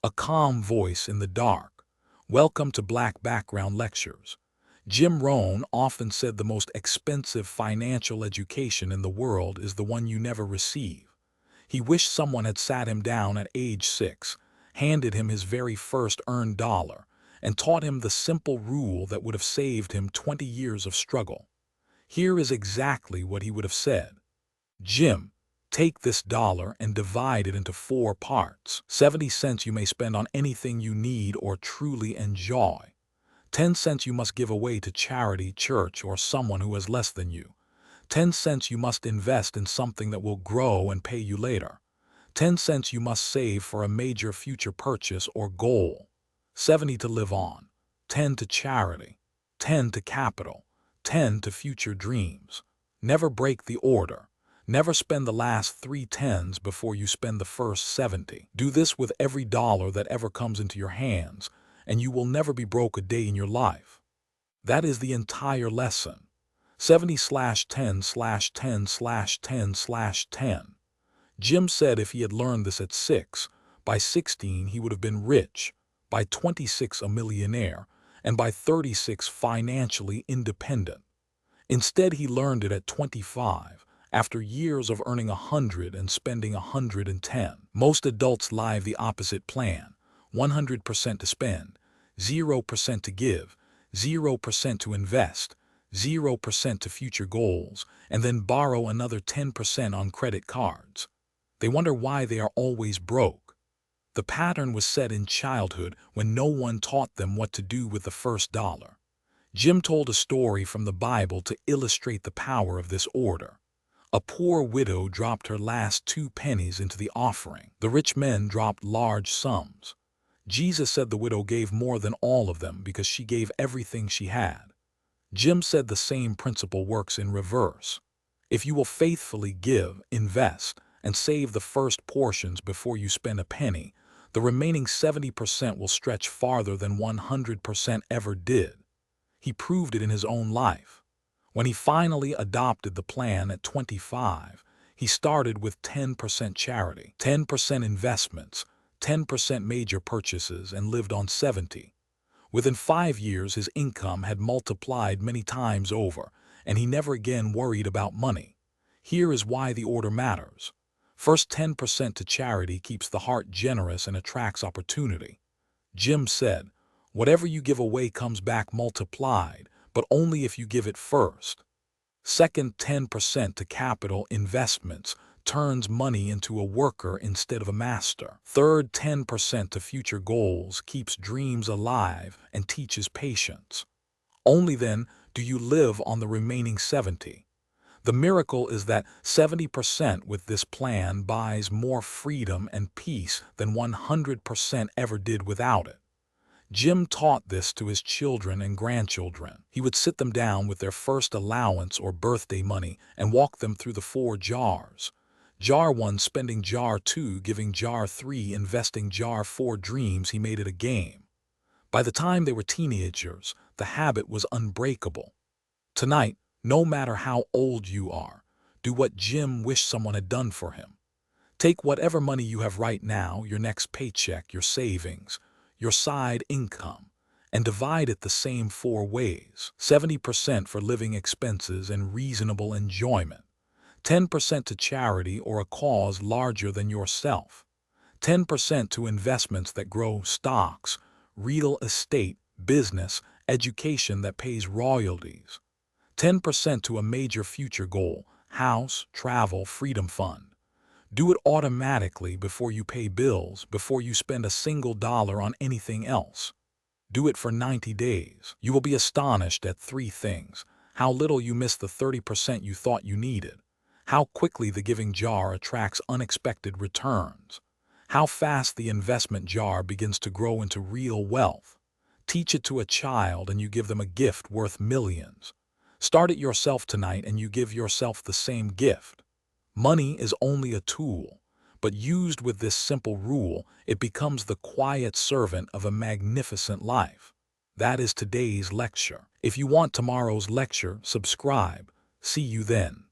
A calm voice in the dark. Welcome to Black Background Lectures. Jim Rohn often said the most expensive financial education in the world is the one you never receive. He wished someone had sat him down at age 6, handed him his very first earned dollar, and taught him the simple rule that would have saved him 20 years of struggle. Here is exactly what he would have said. Jim, take this dollar and divide it into 4 parts. 70 cents you may spend on anything you need or truly enjoy. 10 cents you must give away to charity, church, or someone who has less than you. 10 cents you must invest in something that will grow and pay you later. 10 cents you must save for a major future purchase or goal. 70 to live on. 10 to charity. 10 to capital. 10 to future dreams. Never break the order. Never spend the last 3 tens before you spend the first 70. Do this with every dollar that ever comes into your hands, and you will never be broke a day in your life. That is the entire lesson. 70/10/10/10/10. Jim said if he had learned this at 6, by 16 he would have been rich, by 26 a millionaire, and by 36 financially independent. Instead, he learned it at 25, after years of earning 100 and spending 110. Most adults live the opposite plan: 100% to spend, 0% to give, 0% to invest, 0% to future goals, and then borrow another 10% on credit cards. They wonder why they are always broke. The pattern was set in childhood when no one taught them what to do with the first dollar. Jim told a story from the Bible to illustrate the power of this order. A poor widow dropped her last 2 pennies into the offering. The rich men dropped large sums. Jesus said the widow gave more than all of them because she gave everything she had. Jim said the same principle works in reverse. If you will faithfully give, invest, and save the first portions before you spend a penny, the remaining 70% will stretch farther than 100% ever did. He proved it in his own life. When he finally adopted the plan at 25, he started with 10% charity, 10% investments, 10% major purchases, and lived on 70. Within 5 years, his income had multiplied many times over, and he never again worried about money. Here is why the order matters. First, 10% to charity keeps the heart generous and attracts opportunity. Jim said, whatever you give away comes back multiplied, but only if you give it first. Second, 10% to capital investments turns money into a worker instead of a master. Third, 10% to future goals keeps dreams alive and teaches patience. Only then do you live on the remaining 70. The miracle is that 70% with this plan buys more freedom and peace than 100% ever did without it. Jim taught this to his children and grandchildren. He would sit them down with their first allowance or birthday money and walk them through the 4 jars. Jar 1 spending, jar 2 giving, jar 3 investing, jar 4 dreams. He made it a game. By the time they were teenagers, the habit was unbreakable. Tonight, no matter how old you are, do what Jim wished someone had done for him. Take whatever money you have right now, your next paycheck, your savings, your side income, and divide it the same 4 ways. 70% for living expenses and reasonable enjoyment. 10% to charity or a cause larger than yourself. 10% to investments that grow: stocks, real estate, business, education that pays royalties. 10% to a major future goal: house, travel, freedom fund. Do it automatically before you pay bills, before you spend a single dollar on anything else. Do it for 90 days. You will be astonished at 3 things: how little you miss the 30% you thought you needed, how quickly the giving jar attracts unexpected returns, how fast the investment jar begins to grow into real wealth. Teach it to a child and you give them a gift worth millions. Start it yourself tonight and you give yourself the same gift. Money is only a tool, but used with this simple rule, it becomes the quiet servant of a magnificent life. That is today's lecture. If you want tomorrow's lecture, subscribe. See you then.